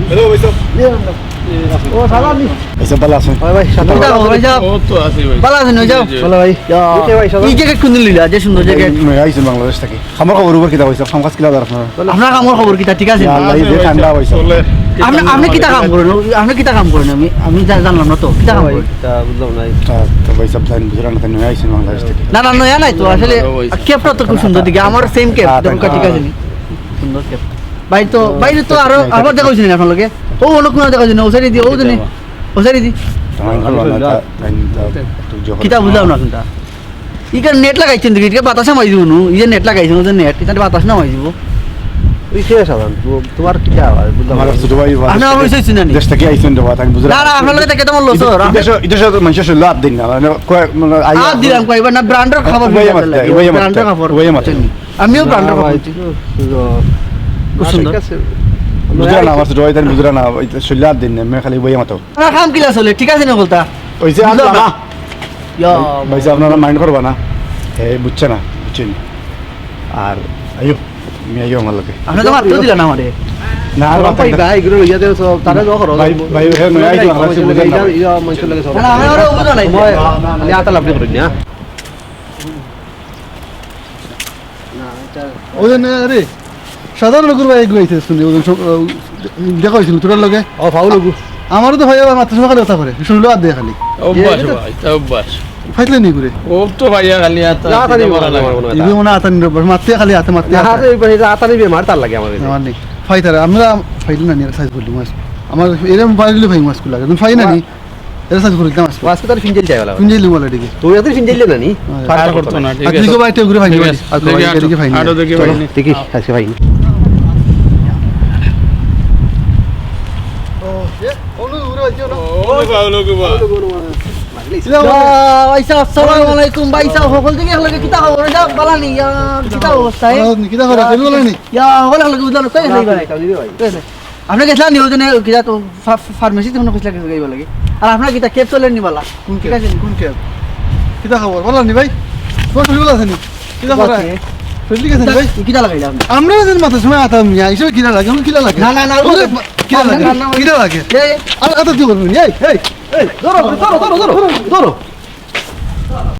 hello ভাই সাহেব ও সালাম এইসব ভালো আছেন ভাই ভাই সালাম ভাই সাহেব ও তো আছে ভাই ভালো আছেন ভাই সাহেব ভালো ভাই ওকে ভাই সালাম এই জায়গা কোন লিলা যে সুন্দর জায়গা মই আইছি বাংলাদেশ থেকে আমার খবর উপর কিতা হইছে কাম কাজ কিলা দর আপনার আপনার কামর খবর কিটা ঠিক আছে আল্লাহ এই যে ঠান্ডা হইছে আপনি আপনি কিটা কাম করেন আপনি কিটা কাম করেন আমি জানলাম না তো কিটা কাম করেন তা বুঝলাম না তো ভাই সব জানেন বুঝরা না মই আইছি বাংলাদেশ থেকে না না নয়া নাই তো আসলে কেপটা তো খুব সুন্দর দিকে আমার সেম কেপ দেখুন ঠিক আছে নি সুন্দর কেপ বাইরে তো আরো আবার দেখা হইছে আপনার লগে ও অন্য কোন দেখা হইছে না ওসারি দি ও জানি ওসারি দি তোমার ভালো না কিটা বুঝলাম না কোনটা ইকা নেট লাগাইছেন দেখি ইকা বাতাস মাই দিব নু ইয়ে নেট লাগাইছেন ওদের নেট ইতাতে বাতাস না মাই দিব তুই শেষ আবার তোমার কি আবার বুঝলাম আমার ছোট ভাই আপনি আমার হইছে চিনানি দেশ থেকে আইছেন রে ভাই বুঝরা না না আপনার লগে থেকে তোমার লস এটা সব মানুষ সব লাভ দিন না আ দিলাম কইবা না ব্র্যান্ডের খাবার ব্র্যান্ডের খাবার আমিও ব্র্যান্ডের খাবার খুব সুন্দর বুঝরা না আমার ছোট ভাই তাই বুঝরা না সব দিন না আমি খালি বইয়া মতো না কাম কিলা চলে ঠিক আছে না বলতা ওই যে আল্লাহ না ইয়া ভাই সাহেব আপনারা মাইন্ড করবা না বুঝছে না বুঝছেন আর আইও আমি আইও আমার লোকে আপনি তো মাত্র দিলা না আমারে না আর ভাই ভাই এগুলো লইয়া দেও সব তারে দাও করো ভাই ভাই হে নয় আইছো আমার কাছে বুঝেন না ইয়া মানুষের লাগে সব না আমি আরো বুঝা নাই সময় খালি আতা লাভ করেন না ওজন আরে সাধারণ লোকের ভাই এগুলো শুনি ওজন দেখা হয়েছিল তোর লগে ও ফাউল লগু আমারও তো ভাই মাত্র সকালে কথা করে শুনলো আর দেয় খালি অভ্যাস ভাই অভ্যাস ফাইলে নি করে ও তো ভাইয়া খালি আতা ইবি মনে আতা নি মারতে খালি হাতে মারতে না হাতে আতা নিবে মার তার লাগে আমার আমার নেই ফাইটার আমরা ফাইল না নিয়ে সাইজ করলি মাছ আমার এরকম বাইরে ভাই মাছ কুলা একদম ফাই না নি এর সাইজ করলি মাছ ওয়াস কত ফিনজেল যায় বলা কুঞ্জিল বলে দিকে তুই এত ফিনজেল না নি ফাটা করতো না ঠিক আর আছে দিকে বাইতে ঘুরে ভাই আর তো এদিকে ভাই আরো দেখি ভাই দেখি আজকে ভাই ও ভালো গো বা ভাই সাহেব আসসালামু আলাইকুম ভাই সাহেব সকল থেকে লগে কিতা খবর যা বালা নি কিতা অবস্থা কিটা করে কেন বলে নি ইয়া সকল লগে বুঝলা কই নাই ভাই আপনি গেছলা নিও জনে কিতা তো ফার্মেসি তো কইছলা গাইবা লাগে আর আপনার কিতা কেপ চলেন নি বালা কোন ঠিক আছে কোন কে কিটা খবর বলা নি ভাই কোন বলা আছে নি কিটা করে ফেলি গেছে ভাই কিতা লাগাইলা আপনি আমরা যেন মাথা সময় আতা মিয়া এইসব কিনা লাগে আমি কিনা লাগে না না না কিনা লাগে কিনা লাগে আর আতা কি করবেন এই এই ধরো ধরো ধরো ধরো ধরো